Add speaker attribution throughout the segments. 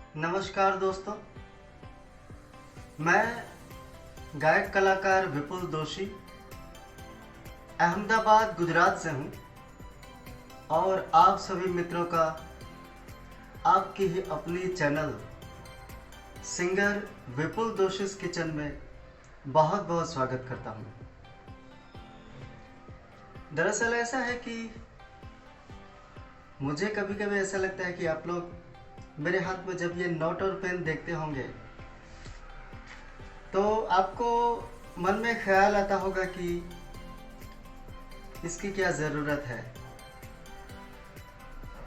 Speaker 1: नमस्कार दोस्तों, मैं गायक कलाकार विपुल दोषी अहमदाबाद गुजरात से हूँ और आप सभी मित्रों का आपकी ही अपनी चैनल सिंगर विपुल दोषी's किचन में बहुत बहुत स्वागत करता हूँ। दरअसल ऐसा है कि मुझे कभी कभी ऐसा लगता है कि आप लोग मेरे हाथ में जब ये नोट और पेन देखते होंगे तो आपको मन में ख्याल आता होगा कि इसकी क्या ज़रूरत है।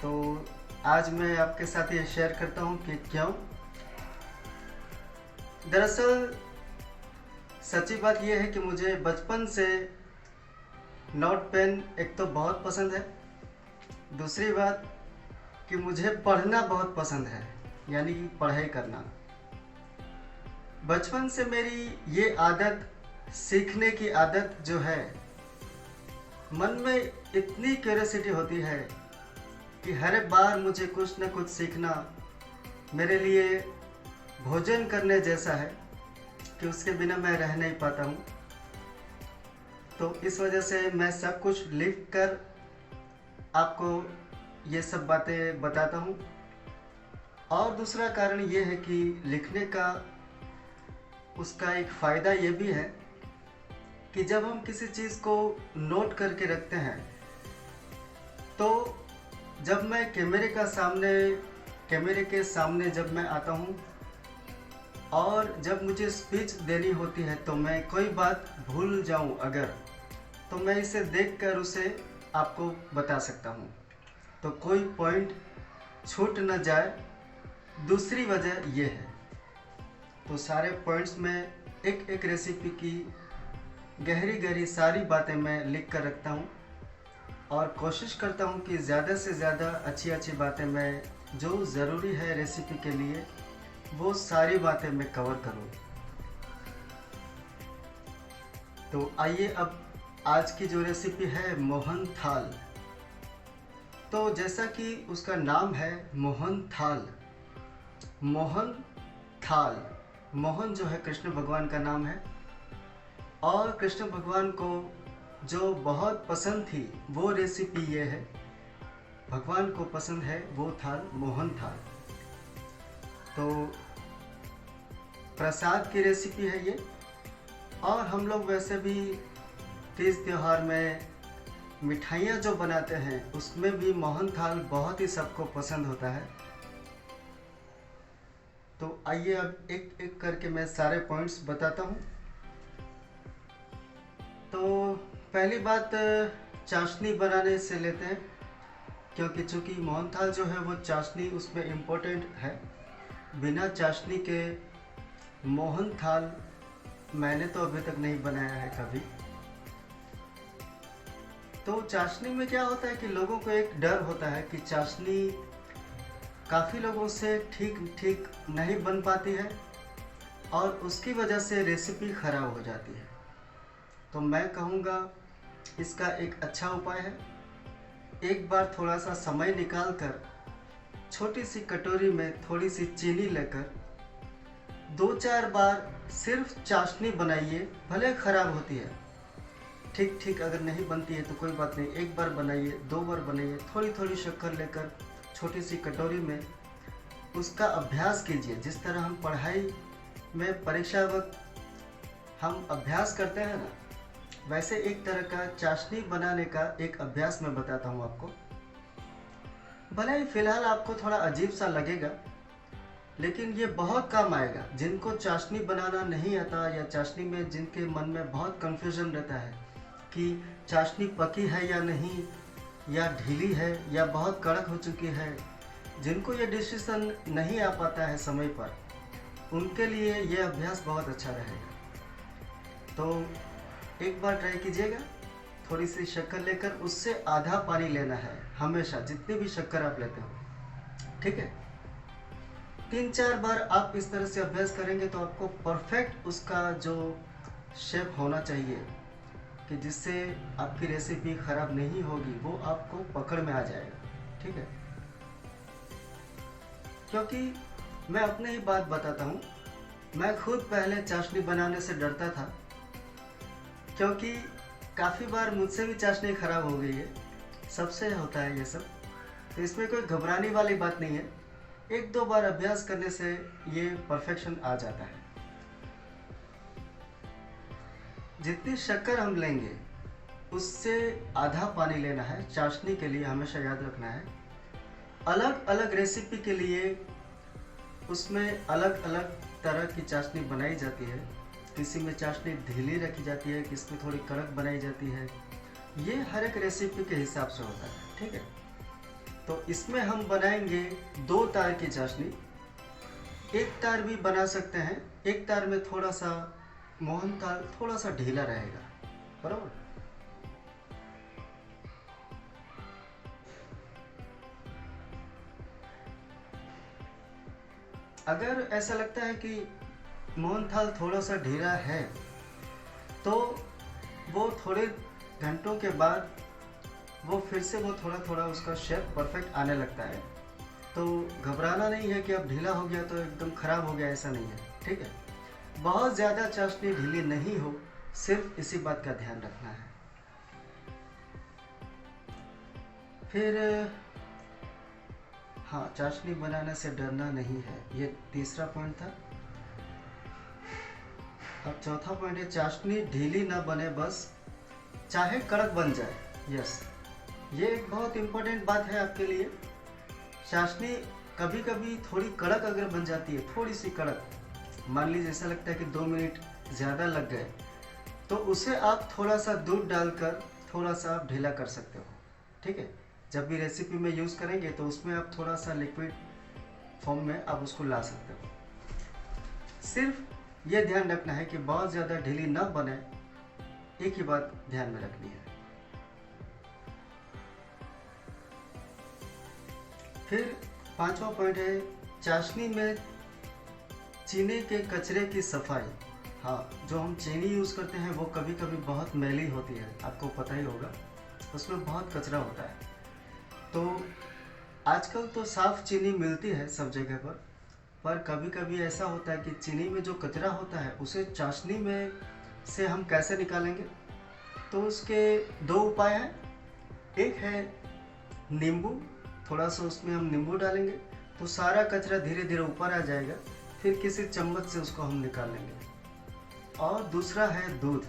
Speaker 1: तो आज मैं आपके साथ ये शेयर करता हूँ कि क्यों। दरअसल सच्ची बात यह है कि मुझे बचपन से नोट पेन एक तो बहुत पसंद है, दूसरी बात कि मुझे पढ़ना बहुत पसंद है, यानी कि पढ़ाई करना। बचपन से मेरी ये आदत, सीखने की आदत जो है, मन में इतनी क्यूरियोसिटी होती है कि हर बार मुझे कुछ न कुछ सीखना मेरे लिए भोजन करने जैसा है कि उसके बिना मैं रह नहीं पाता हूँ। तो इस वजह से मैं सब कुछ लिख कर आपको ये सब बातें बताता हूँ। और दूसरा कारण ये है कि लिखने का उसका एक फ़ायदा ये भी है कि जब हम किसी चीज़ को नोट करके रखते हैं तो जब मैं कैमरे के सामने जब मैं आता हूँ और जब मुझे स्पीच देनी होती है तो मैं कोई बात भूल जाऊँ अगर, तो मैं इसे देखकर उसे आपको बता सकता हूँ, तो कोई पॉइंट छूट न जाए। दूसरी वजह यह है, तो सारे पॉइंट्स में एक एक रेसिपी की गहरी गहरी सारी बातें मैं लिख कर रखता हूँ और कोशिश करता हूँ कि ज़्यादा से ज़्यादा अच्छी बातें मैं जो ज़रूरी है रेसिपी के लिए वो सारी बातें मैं कवर करूँ। तो आइए अब आज की जो रेसिपी है मोहन थाल। तो जैसा कि उसका नाम है मोहन थाल। मोहन थाल, मोहन जो है कृष्ण भगवान का नाम है और कृष्ण भगवान को जो बहुत पसंद थी वो रेसिपी ये है, भगवान को पसंद है वो थाल, मोहन थाल। तो प्रसाद की रेसिपी है ये। और हम लोग वैसे भी तीज त्योहार में मिठाइयाँ जो बनाते हैं उसमें भी मोहन थाल बहुत ही सबको पसंद होता है। तो आइए अब एक एक करके मैं सारे पॉइंट्स बताता हूँ। तो पहली बात चाशनी बनाने से लेते हैं, क्योंकि चूँकि मोहन थाल जो है वो चाशनी उसमें इम्पोर्टेंट है। बिना चाशनी के मोहन थाल मैंने तो अभी तक नहीं बनाया है कभी। तो चाशनी में क्या होता है कि लोगों को एक डर होता है कि चाशनी काफ़ी लोगों से ठीक नहीं बन पाती है और उसकी वजह से रेसिपी ख़राब हो जाती है। तो मैं कहूँगा इसका एक अच्छा उपाय है, एक बार थोड़ा सा समय निकाल कर छोटी सी कटोरी में थोड़ी सी चीनी लेकर 2-4 बार सिर्फ चाशनी बनाइए। भले ख़राब होती है, ठीक अगर नहीं बनती है तो कोई बात नहीं, एक बार बनाइए, 2 बार बनाइए, थोड़ी शक्कर लेकर छोटी सी कटोरी में उसका अभ्यास कीजिए। जिस तरह हम पढ़ाई में परीक्षा वक्त हम अभ्यास करते हैं ना, वैसे एक तरह का चाशनी बनाने का एक अभ्यास मैं बताता हूँ आपको। भले ही फ़िलहाल आपको थोड़ा अजीब सा लगेगा, लेकिन ये बहुत काम आएगा। जिनको चाशनी बनाना नहीं आता या चाशनी में जिनके मन में बहुत कन्फ्यूज़न रहता है कि चाशनी पकी है या नहीं, या ढीली है या बहुत कड़क हो चुकी है, जिनको ये डिसीजन नहीं आ पाता है समय पर, उनके लिए ये अभ्यास बहुत अच्छा रहेगा। तो एक बार ट्राई कीजिएगा। थोड़ी सी शक्कर लेकर उससे आधा पानी लेना है हमेशा, जितनी भी शक्कर आप लेते हो, ठीक है। 3-4 बार आप इस तरह से अभ्यास करेंगे तो आपको परफेक्ट उसका जो शेप होना चाहिए कि जिससे आपकी रेसिपी ख़राब नहीं होगी, वो आपको पकड़ में आ जाएगा, ठीक है। क्योंकि मैं अपने ही बात बताता हूँ। मैं खुद पहले चाशनी बनाने से डरता था, क्योंकि काफ़ी बार मुझसे भी चाशनी ख़राब हो गई है। सबसे होता है ये सब, तो इसमें कोई घबराने वाली बात नहीं है। एक दो बार अभ्यास करने से ये परफेक्शन आ जाता है। जितनी शक्कर हम लेंगे उससे आधा पानी लेना है। चाशनी के लिए हमेशा याद रखना है, अलग अलग रेसिपी के लिए उसमें अलग अलग तरह की चाशनी बनाई जाती है। किसी में चाशनी ढीली रखी जाती है, किसी में थोड़ी कड़क बनाई जाती है। ये हर एक रेसिपी के हिसाब से होता है, ठीक है। तो इसमें हम बनाएंगे 2 तार की चाशनी। एक तार भी बना सकते हैं, एक तार में थोड़ा सा मोहनथाल थोड़ा सा ढीला रहेगा, बराबर। अगर ऐसा लगता है कि मोहनथाल थोड़ा सा ढीला है, तो वो थोड़े घंटों के बाद वो फिर से वो थोड़ा थोड़ा उसका शेप परफेक्ट आने लगता है। तो घबराना नहीं है कि अब ढीला हो गया तो एकदम ख़राब हो गया, ऐसा नहीं है, ठीक है। बहुत ज़्यादा चाशनी ढीली नहीं हो, सिर्फ इसी बात का ध्यान रखना है। फिर हाँ, चाशनी बनाने से डरना नहीं है, ये तीसरा पॉइंट था। अब चौथा पॉइंट है, चाशनी ढीली ना बने, बस चाहे कड़क बन जाए। यस, ये एक बहुत इम्पोर्टेंट बात है आपके लिए। चाशनी कभी कभी थोड़ी कड़क अगर बन जाती है, थोड़ी सी कड़क, मान लीजिए ऐसा लगता है कि 2 मिनट ज़्यादा लग गए, तो उसे आप थोड़ा सा दूध डालकर थोड़ा सा आप ढीला कर सकते हो, ठीक है। जब भी रेसिपी में यूज़ करेंगे तो उसमें आप थोड़ा सा लिक्विड फॉर्म में आप उसको ला सकते हो। सिर्फ ये ध्यान रखना है कि बहुत ज़्यादा ढीली ना बने, एक ही बात ध्यान में रखनी है। फिर 5वां पॉइंट है, चाशनी में चीनी के कचरे की सफाई। हाँ, जो हम चीनी यूज़ करते हैं वो कभी कभी बहुत मैली होती है, आपको पता ही होगा, उसमें बहुत कचरा होता है। तो आजकल तो साफ़ चीनी मिलती है सब जगह पर कभी कभी ऐसा होता है कि चीनी में जो कचरा होता है उसे चाशनी में से हम कैसे निकालेंगे। तो उसके 2 उपाय हैं। एक है नींबू, थोड़ा सा उसमें हम नींबू डालेंगे तो सारा कचरा धीरे धीरे ऊपर आ जाएगा, फिर किसी चम्मच से उसको हम निकाल लेंगे। और दूसरा है दूध।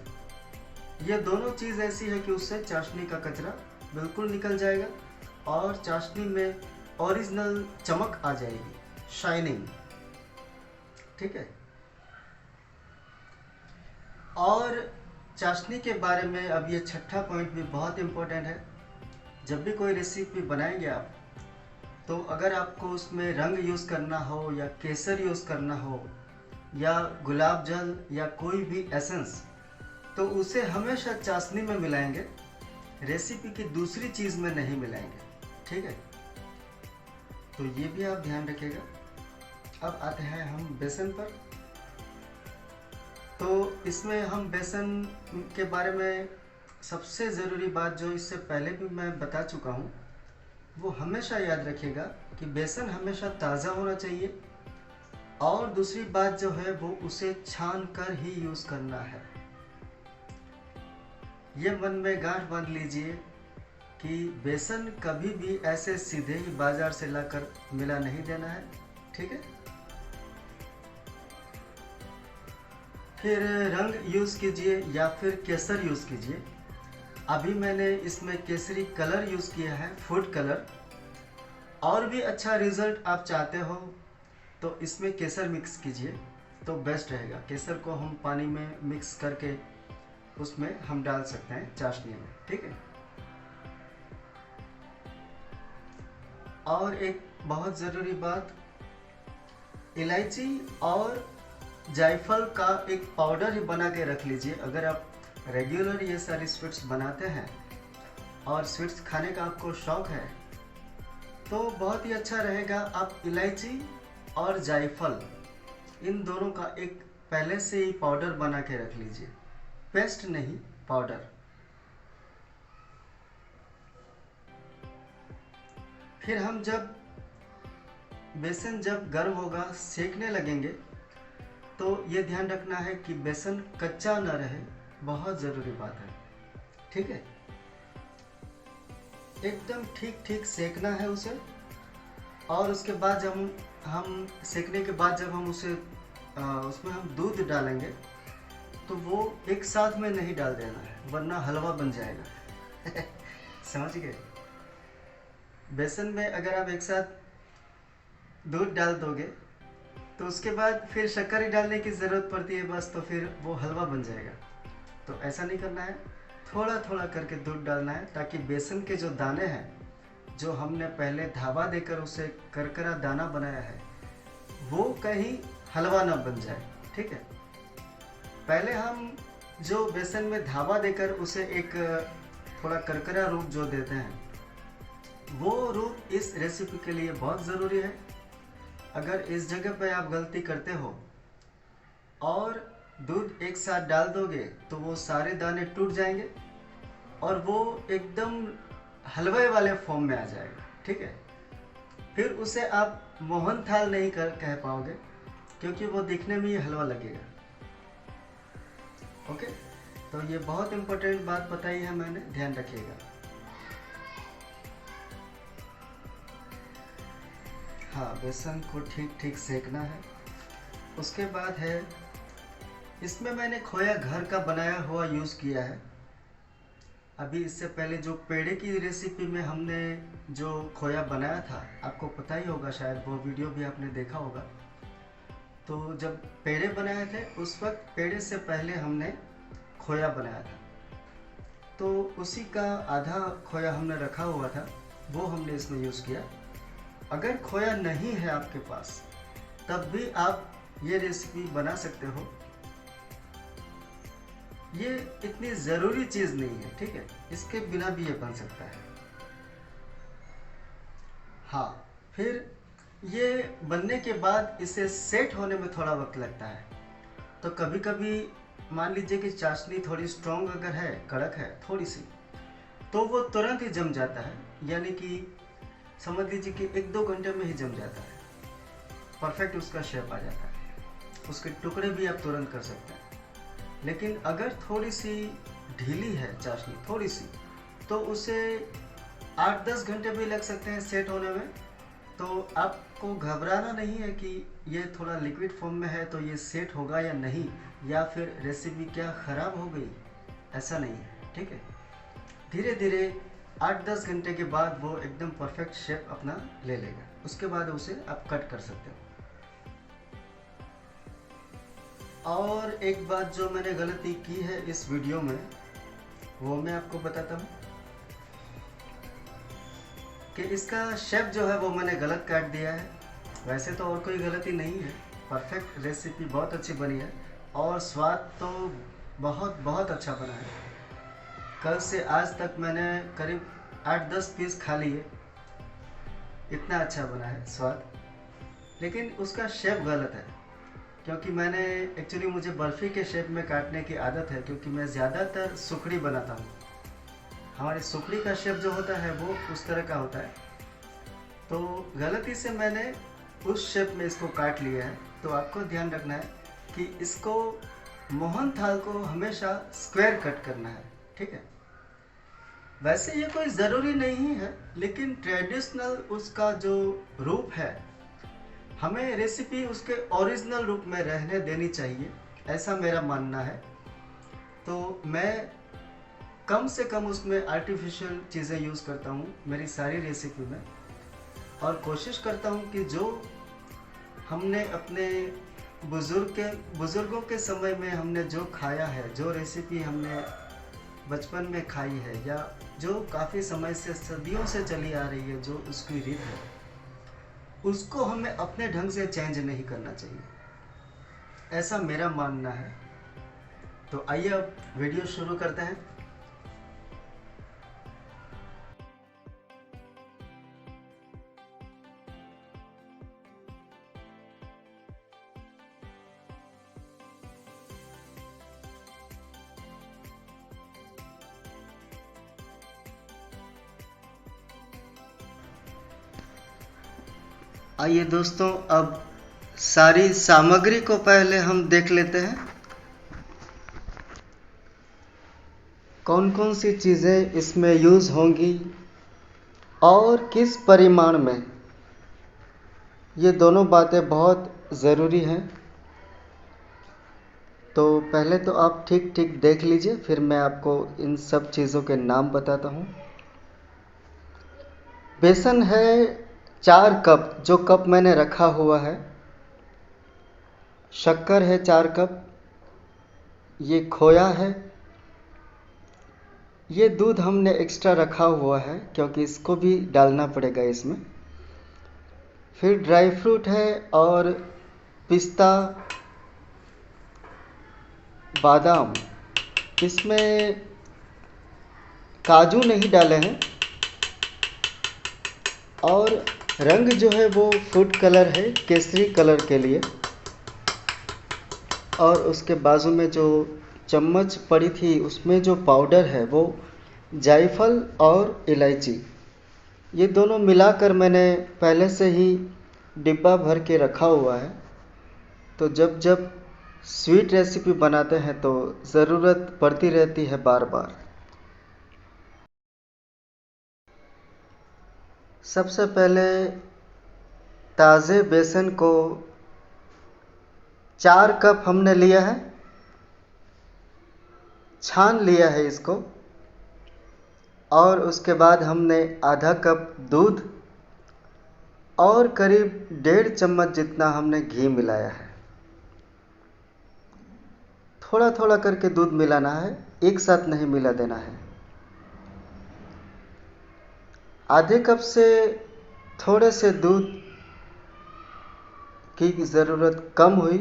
Speaker 1: ये दोनों चीज़ ऐसी है कि उससे चाशनी का कचरा बिल्कुल निकल जाएगा और चाशनी में ओरिजिनल चमक आ जाएगी, शाइनिंग, ठीक है। और चाशनी के बारे में अब ये 6ठा पॉइंट भी बहुत इम्पोर्टेंट है। जब भी कोई रेसिपी बनाएंगे आप, तो अगर आपको उसमें रंग यूज़ करना हो या केसर यूज़ करना हो या गुलाब जल या कोई भी एसेंस, तो उसे हमेशा चाशनी में मिलाएंगे, रेसिपी की दूसरी चीज़ में नहीं मिलाएंगे, ठीक है। तो ये भी आप ध्यान रखिएगा। अब आते हैं हम बेसन पर। तो इसमें हम बेसन के बारे में सबसे ज़रूरी बात, जो इससे पहले भी मैं बता चुका हूँ, वो हमेशा याद रखिएगा कि बेसन हमेशा ताज़ा होना चाहिए। और दूसरी बात जो है वो उसे छान कर ही यूज़ करना है। ये मन में गांठ बांध लीजिए कि बेसन कभी भी ऐसे सीधे ही बाज़ार से लाकर मिला नहीं देना है, ठीक है। फिर रंग यूज़ कीजिए या फिर केसर यूज़ कीजिए। अभी मैंने इसमें केसरी कलर यूज़ किया है, फूड कलर। और भी अच्छा रिज़ल्ट आप चाहते हो तो इसमें केसर मिक्स कीजिए तो बेस्ट रहेगा। केसर को हम पानी में मिक्स करके उसमें हम डाल सकते हैं चाशनी में, ठीक है। और एक बहुत ज़रूरी बात, इलायची और जायफल का एक पाउडर ही बना के रख लीजिए। अगर आप रेगुलर ये सारी स्वीट्स बनाते हैं और स्वीट्स खाने का आपको शौक़ है, तो बहुत ही अच्छा रहेगा आप इलायची और जायफल इन दोनों का एक पहले से ही पाउडर बना के रख लीजिए, पेस्ट नहीं, पाउडर। फिर हम जब बेसन जब गर्म होगा, सेकने लगेंगे, तो ये ध्यान रखना है कि बेसन कच्चा न रहे, बहुत ज़रूरी बात है। ठीक है, एकदम ठीक ठीक सेकना है उसे। और उसके बाद जब हम सेकने के बाद जब हम उसे उसमें हम दूध डालेंगे, तो वो एक साथ में नहीं डाल देना है, वरना हलवा बन जाएगा। समझ गए? बेसन में अगर आप एक साथ दूध डाल दोगे तो उसके बाद फिर शक्कर ही डालने की ज़रूरत पड़ती है बस, तो फिर वो हलवा बन जाएगा। तो ऐसा नहीं करना है, थोड़ा थोड़ा करके दूध डालना है, ताकि बेसन के जो दाने हैं, जो हमने पहले धावा देकर उसे करकरा दाना बनाया है, वो कहीं हलवा ना बन जाए। ठीक है, पहले हम जो बेसन में धावा देकर उसे एक थोड़ा करकरा रूप जो देते हैं, वो रूप इस रेसिपी के लिए बहुत ज़रूरी है। अगर इस जगह पे आप गलती करते हो और दूध एक साथ डाल दोगे, तो वो सारे दाने टूट जाएंगे और वो एकदम हलवे वाले फॉर्म में आ जाएगा। ठीक है, फिर उसे आप मोहन थाल नहीं कह पाओगे, क्योंकि वो दिखने में ही हलवा लगेगा। ओके, तो ये बहुत इम्पोर्टेंट बात बताई है मैंने, ध्यान रखिएगा। हाँ, बेसन को ठीक ठीक सेकना है। उसके बाद है, इसमें मैंने खोया घर का बनाया हुआ यूज़ किया है। अभी इससे पहले जो पेड़े की रेसिपी में हमने जो खोया बनाया था, आपको पता ही होगा, शायद वो वीडियो भी आपने देखा होगा। तो जब पेड़े बनाए थे, उस वक्त पेड़े से पहले हमने खोया बनाया था, तो उसी का आधा खोया हमने रखा हुआ था, वो हमने इसमें यूज़ किया। अगर खोया नहीं है आपके पास, तब भी आप ये रेसिपी बना सकते हो। ये इतनी ज़रूरी चीज़ नहीं है, ठीक है, इसके बिना भी ये बन सकता है। हाँ, फिर ये बनने के बाद इसे सेट होने में थोड़ा वक्त लगता है। तो कभी कभी मान लीजिए कि चाशनी थोड़ी स्ट्रॉन्ग अगर है, कड़क है थोड़ी सी, तो वो तुरंत ही जम जाता है, यानी कि समझ लीजिए कि 1-2 घंटे में ही जम जाता है, परफेक्ट उसका शेप आ जाता है, उसके टुकड़े भी आप तुरंत कर सकते हैं। लेकिन अगर थोड़ी सी ढीली है चाशनी, थोड़ी सी, तो उसे 8-10 घंटे भी लग सकते हैं सेट होने में। तो आपको घबराना नहीं है कि ये थोड़ा लिक्विड फॉर्म में है तो ये सेट होगा या नहीं, या फिर रेसिपी क्या ख़राब हो गई, ऐसा नहीं है। ठीक है, धीरे धीरे 8-10 घंटे के बाद वो एकदम परफेक्ट शेप अपना ले लेगा। उसके बाद उसे आप कट कर सकते हो। और एक बात जो मैंने गलती की है इस वीडियो में, वो मैं आपको बताता हूँ कि इसका शेप जो है वो मैंने गलत काट दिया है। वैसे तो और कोई गलती नहीं है, परफेक्ट रेसिपी बहुत अच्छी बनी है और स्वाद तो बहुत बहुत अच्छा बना है। कल से आज तक मैंने करीब 8-10 पीस खा लिए, इतना अच्छा बना है स्वाद। लेकिन उसका शेप गलत है, क्योंकि मुझे बर्फ़ी के शेप में काटने की आदत है, क्योंकि मैं ज़्यादातर सुखड़ी बनाता हूँ। हमारी सुखड़ी का शेप जो होता है वो उस तरह का होता है, तो गलती से मैंने उस शेप में इसको काट लिया है। तो आपको ध्यान रखना है कि इसको मोहन थाल को हमेशा स्क्वायर कट करना है। ठीक है, वैसे ये कोई ज़रूरी नहीं है, लेकिन ट्रेडिशनल उसका जो रूप है, हमें रेसिपी उसके ओरिजिनल रूप में रहने देनी चाहिए, ऐसा मेरा मानना है। तो मैं कम से कम उसमें आर्टिफिशियल चीज़ें यूज़ करता हूँ मेरी सारी रेसिपी में, और कोशिश करता हूँ कि जो हमने अपने बुज़ुर्गों के समय में हमने जो खाया है, जो रेसिपी हमने बचपन में खाई है, या जो काफ़ी समय से सदियों से चली आ रही है, जो उसकी रीत है, उसको हमें अपने ढंग से चेंज नहीं करना चाहिए, ऐसा मेरा मानना है। तो आइए अब वीडियो शुरू करते हैं। आइए दोस्तों, अब सारी सामग्री को पहले हम देख लेते हैं। कौन कौन सी चीज़ें इसमें यूज़ होंगी और किस परिमाण में, ये दोनों बातें बहुत ज़रूरी हैं। तो पहले तो आप ठीक ठीक देख लीजिए, फिर मैं आपको इन सब चीज़ों के नाम बताता हूँ। बेसन है 4 कप, जो कप मैंने रखा हुआ है। शक्कर है 4 कप। ये खोया है। ये दूध हमने एक्स्ट्रा रखा हुआ है क्योंकि इसको भी डालना पड़ेगा इसमें। फिर ड्राई फ्रूट है और पिस्ता, बादाम। इसमें काजू नहीं डाले हैं। और रंग जो है वो फूड कलर है, केसरी कलर के लिए। और उसके बाजू में जो चम्मच पड़ी थी उसमें जो पाउडर है वो जायफल और इलायची, ये दोनों मिलाकर मैंने पहले से ही डिब्बा भर के रखा हुआ है। तो जब जब स्वीट रेसिपी बनाते हैं तो ज़रूरत पड़ती रहती है बार बार। सबसे पहले ताज़े बेसन को 4 कप हमने लिया है, छान लिया है इसको। और उसके बाद हमने आधा कप दूध और करीब 1.5 चम्मच जितना हमने घी मिलाया है। थोड़ा थोड़ा करके दूध मिलाना है, एक साथ नहीं मिला देना है। आधे कप से थोड़े से दूध की ज़रूरत कम हुई,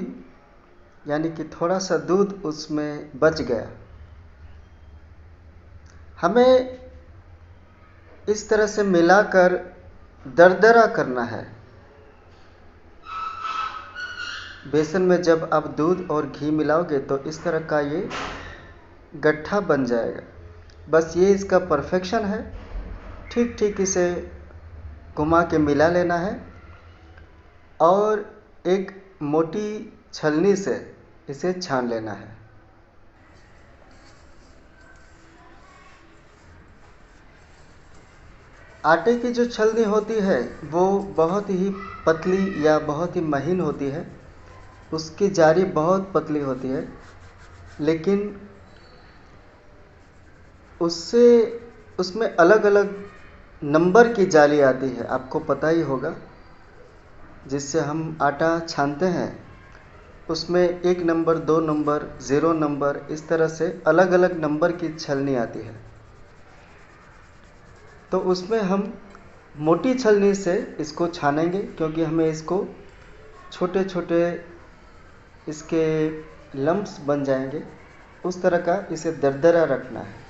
Speaker 1: यानी कि थोड़ा सा दूध उसमें बच गया। हमें इस तरह से मिलाकर दरदरा करना है। बेसन में जब आप दूध और घी मिलाओगे तो इस तरह का ये गट्ठा बन जाएगा। बस ये इसका परफेक्शन है। ठीक ठीक इसे घुमा के मिला लेना है और एक मोटी छलनी से इसे छान लेना है। आटे की जो छलनी होती है वो बहुत ही पतली या बहुत ही महीन होती है। उसकी जारी बहुत पतली होती है, लेकिन उससे उसमें अलग अलग नंबर की जाली आती है, आपको पता ही होगा। जिससे हम आटा छानते हैं उसमें 1 नंबर, 2 नंबर, 0 नंबर, इस तरह से अलग अलग नंबर की छलनी आती है। तो उसमें हम मोटी छलनी से इसको छानेंगे क्योंकि हमें इसको छोटे छोटे इसके लम्प्स बन जाएंगे, उस तरह का इसे दरदरा रखना है।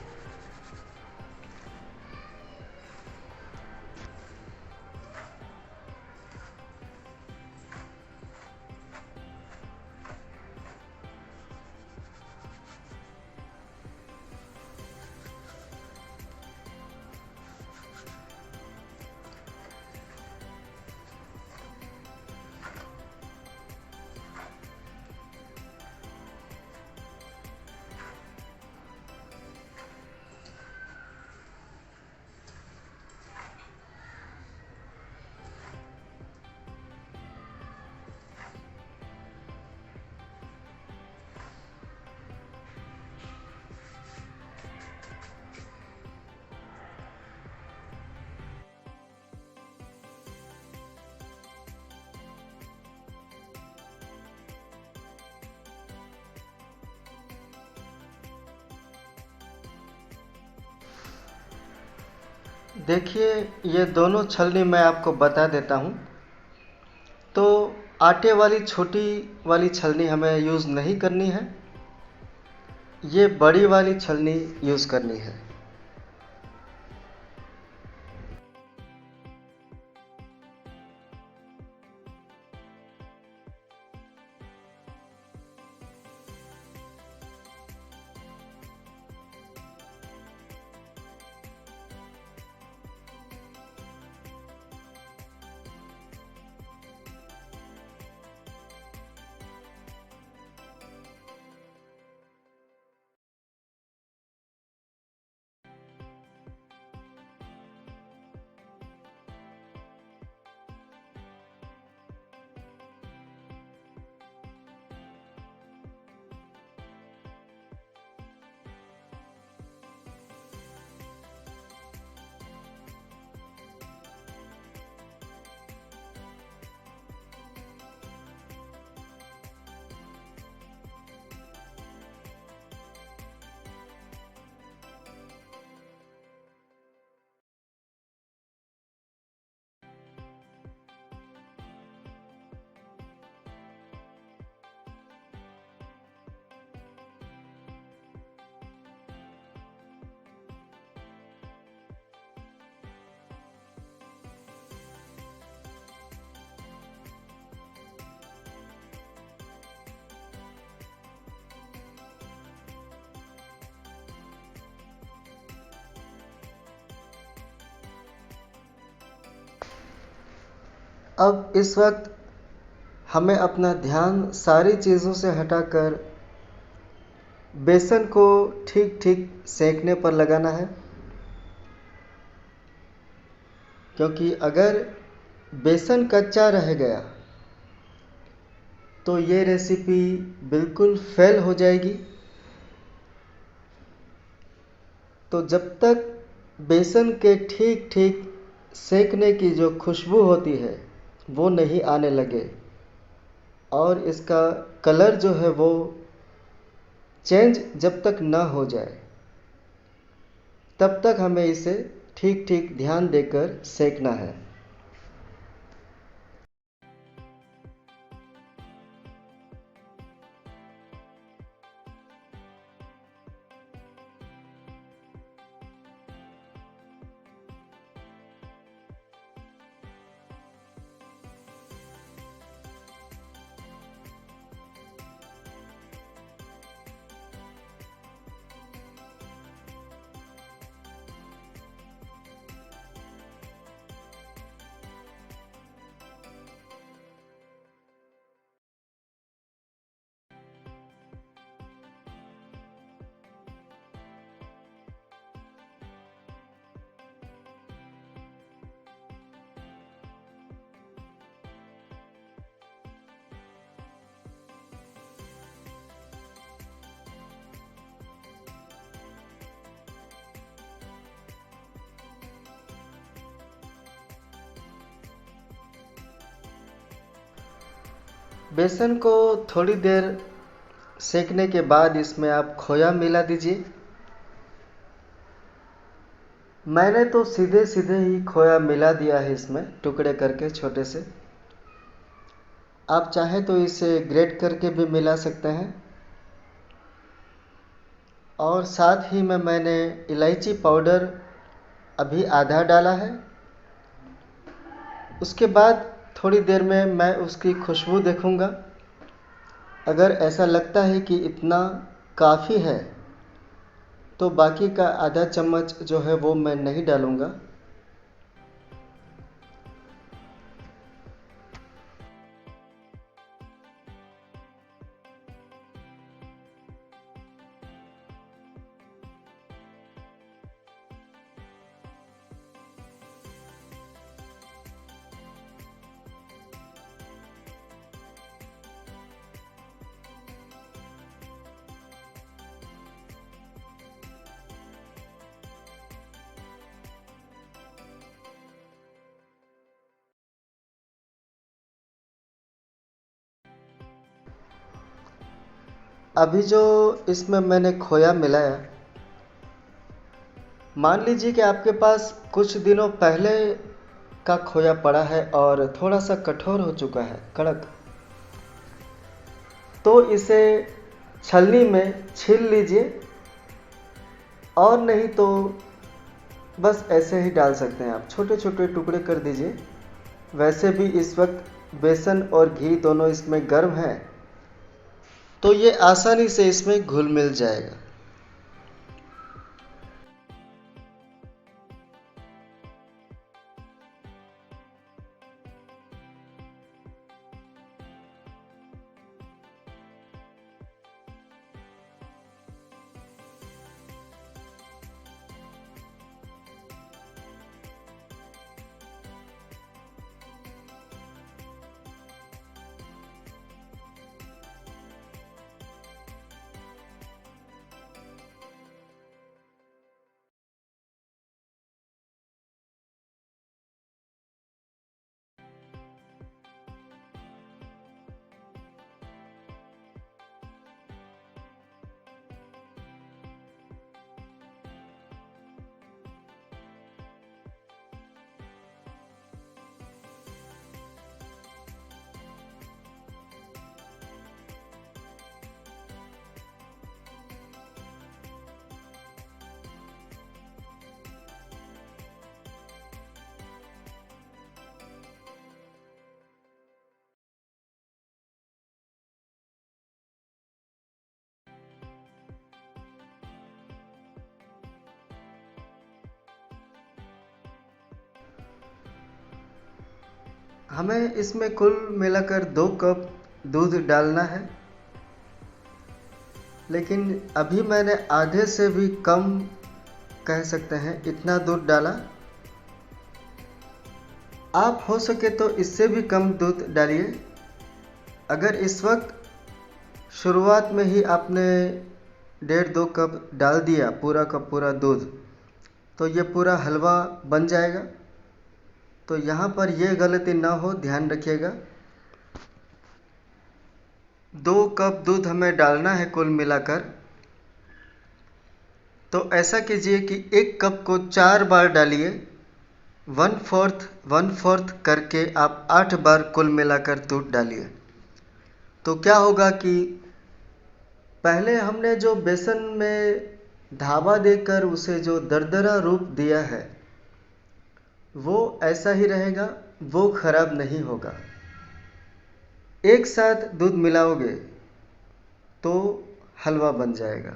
Speaker 1: देखिए, ये दोनों छलनी मैं आपको बता देता हूँ। तो आटे वाली छोटी वाली छलनी हमें यूज़ नहीं करनी है, ये बड़ी वाली छलनी यूज़ करनी है। अब इस वक्त हमें अपना ध्यान सारी चीज़ों से हटाकर बेसन को ठीक ठीक सेकने पर लगाना है, क्योंकि अगर बेसन कच्चा रह गया तो ये रेसिपी बिल्कुल फेल हो जाएगी। तो जब तक बेसन के ठीक ठीक सेकने की जो खुशबू होती है वो नहीं आने लगे और इसका कलर जो है वो चेंज जब तक ना हो जाए, तब तक हमें इसे ठीक ठीक ध्यान देकर सेकना है। बेसन को थोड़ी देर सेकने के बाद इसमें आप खोया मिला दीजिए। मैंने तो सीधे सीधे ही खोया मिला दिया है इसमें, टुकड़े करके छोटे से। आप चाहें तो इसे ग्रेट करके भी मिला सकते हैं। और साथ ही में मैंने इलायची पाउडर अभी आधा डाला है। उसके बाद थोड़ी देर में मैं उसकी खुशबू देखूंगा। अगर ऐसा लगता है कि इतना काफ़ी है तो बाकी का आधा चम्मच जो है वो मैं नहीं डालूंगा। अभी जो इसमें मैंने खोया मिलाया, मान लीजिए कि आपके पास कुछ दिनों पहले का खोया पड़ा है और थोड़ा सा कठोर हो चुका है, कड़क, तो इसे छलनी में छील लीजिए। और नहीं तो बस ऐसे ही डाल सकते हैं, आप छोटे छोटे टुकड़े कर दीजिए। वैसे भी इस वक्त बेसन और घी दोनों इसमें गर्म है, तो ये आसानी से इसमें घुल मिल जाएगा। हमें इसमें कुल मिलाकर 2 कप दूध डालना है, लेकिन अभी मैंने आधे से भी कम कह सकते हैं इतना दूध डाला। आप हो सके तो इससे भी कम दूध डालिए। अगर इस वक्त शुरुआत में ही आपने 1.5-2 कप डाल दिया पूरा का पूरा दूध, तो ये पूरा हलवा बन जाएगा। तो यहाँ पर ये गलती ना हो, ध्यान रखिएगा। 2 कप दूध हमें डालना है कुल मिलाकर। तो ऐसा कीजिए कि 1 कप को 4 बार डालिए, 1/4 करके आप 8 बार कुल मिलाकर दूध डालिए। तो क्या होगा कि पहले हमने जो बेसन में ढाबा देकर उसे जो दरदरा रूप दिया है, वो ऐसा ही रहेगा, वो खराब नहीं होगा। एक साथ दूध मिलाओगे तो हलवा बन जाएगा।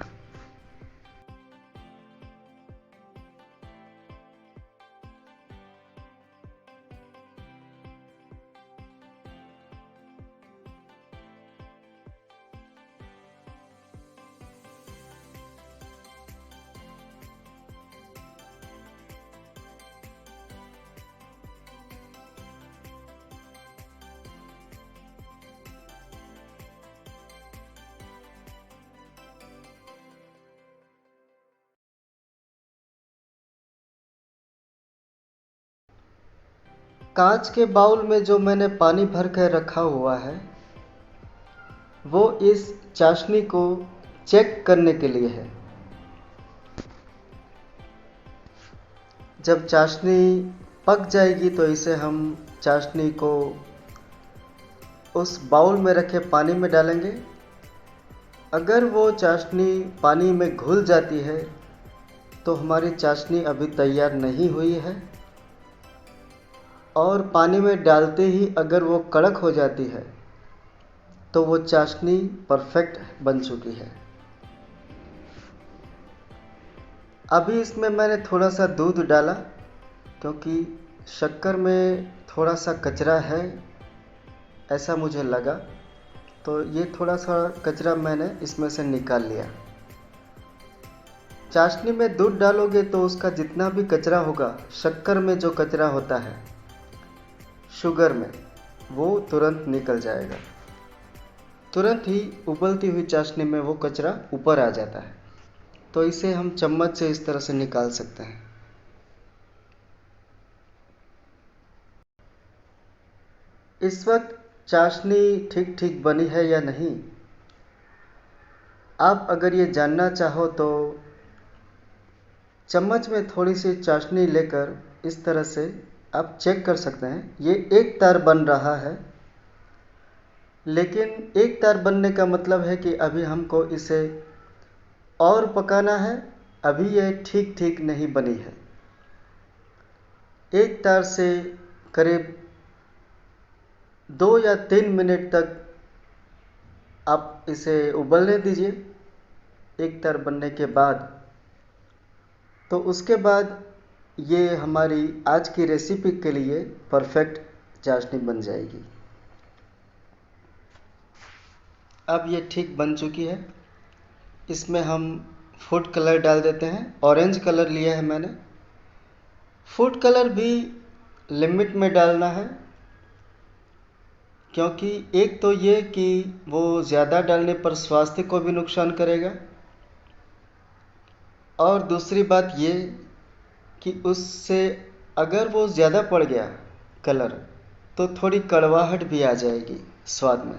Speaker 1: कांच के बाउल में जो मैंने पानी भर कर रखा हुआ है, वो इस चाशनी को चेक करने के लिए है। जब चाशनी पक जाएगी तो इसे हम चाशनी को उस बाउल में रखे पानी में डालेंगे। अगर वो चाशनी पानी में घुल जाती है तो हमारी चाशनी अभी तैयार नहीं हुई है, और पानी में डालते ही अगर वो कड़क हो जाती है तो वो चाशनी परफेक्ट बन चुकी है। अभी इसमें मैंने थोड़ा सा दूध डाला, क्योंकि शक्कर में थोड़ा सा कचरा है, ऐसा मुझे लगा। तो ये थोड़ा सा कचरा मैंने इसमें से निकाल लिया। चाशनी में दूध डालोगे तो उसका जितना भी कचरा होगा, शक्कर में जो कचरा होता है शुगर में, वो तुरंत निकल जाएगा। तुरंत ही उबलती हुई चाशनी में वो कचरा ऊपर आ जाता है। तो इसे हम चम्मच से इस तरह से निकाल सकते हैं। इस वक्त चाशनी ठीक ठीक बनी है या नहीं, आप अगर ये जानना चाहो तो चम्मच में थोड़ी सी चाशनी लेकर इस तरह से आप चेक कर सकते हैं। ये एक तार बन रहा है, लेकिन एक तार बनने का मतलब है कि अभी हमको इसे और पकाना है, अभी ये ठीक ठीक नहीं बनी है। एक तार से करीब 2 या 3 मिनट तक आप इसे उबलने दीजिए एक तार बनने के बाद। तो उसके बाद ये हमारी आज की रेसिपी के लिए परफेक्ट चाशनी बन जाएगी। अब ये ठीक बन चुकी है। इसमें हम फूड कलर डाल देते हैं। ऑरेंज कलर लिया है मैंने। फूड कलर भी लिमिट में डालना है, क्योंकि एक तो ये कि वो ज़्यादा डालने पर स्वास्थ्य को भी नुकसान करेगा, और दूसरी बात ये कि उससे अगर वो ज़्यादा पड़ गया कलर तो थोड़ी कड़वाहट भी आ जाएगी स्वाद में।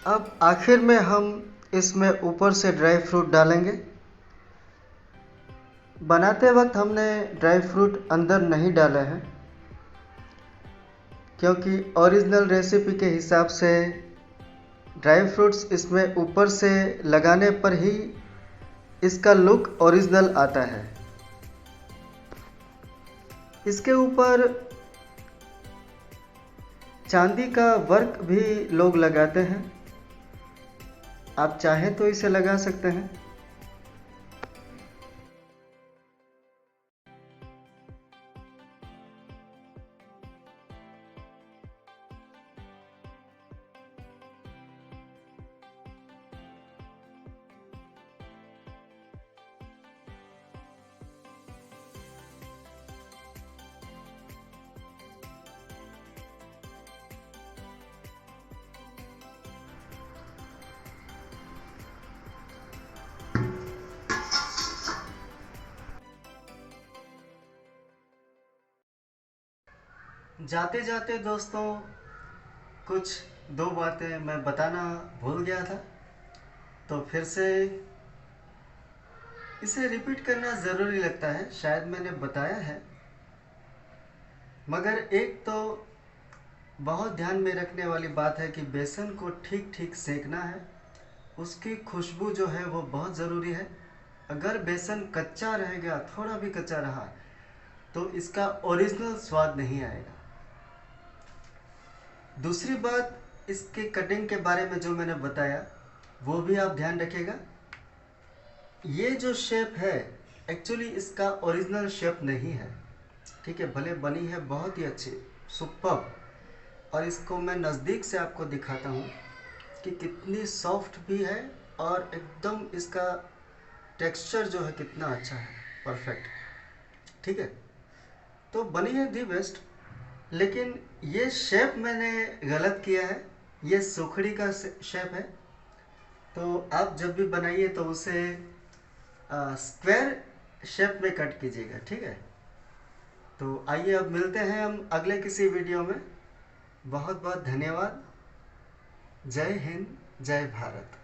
Speaker 1: अब आखिर में हम इसमें ऊपर से ड्राई फ्रूट डालेंगे। बनाते वक्त हमने ड्राई फ्रूट अंदर नहीं डाला है, क्योंकि ओरिजिनल रेसिपी के हिसाब से ड्राई फ्रूट्स इसमें ऊपर से लगाने पर ही इसका लुक ओरिजिनल आता है। इसके ऊपर चांदी का वर्क भी लोग लगाते हैं, आप चाहें तो इसे लगा सकते हैं। जाते जाते दोस्तों कुछ दो बातें मैं बताना भूल गया था, तो फिर से इसे रिपीट करना ज़रूरी लगता है। शायद मैंने बताया है, मगर एक तो बहुत ध्यान में रखने वाली बात है कि बेसन को ठीक ठीक सेकना है। उसकी खुशबू जो है वो बहुत ज़रूरी है। अगर बेसन कच्चा रहेगा, थोड़ा भी कच्चा रहा, तो इसका ओरिजिनल स्वाद नहीं आएगा। दूसरी बात, इसके कटिंग के बारे में जो मैंने बताया वो भी आप ध्यान रखिएगा। ये जो शेप है एक्चुअली इसका ओरिजिनल शेप नहीं है, ठीक है। भले बनी है बहुत ही अच्छी, सुपर्ब, और इसको मैं नज़दीक से आपको दिखाता हूँ कि कितनी सॉफ्ट भी है और एकदम इसका टेक्सचर जो है कितना अच्छा है, परफेक्ट, ठीक है। तो बनी है दी बेस्ट, लेकिन ये शेप मैंने गलत किया है। ये सुखड़ी का शेप है, तो आप जब भी बनाइए तो उसे स्क्वायर शेप में कट कीजिएगा, ठीक है। तो आइए अब मिलते हैं हम अगले किसी वीडियो में। बहुत बहुत धन्यवाद। जय हिंद, जय भारत।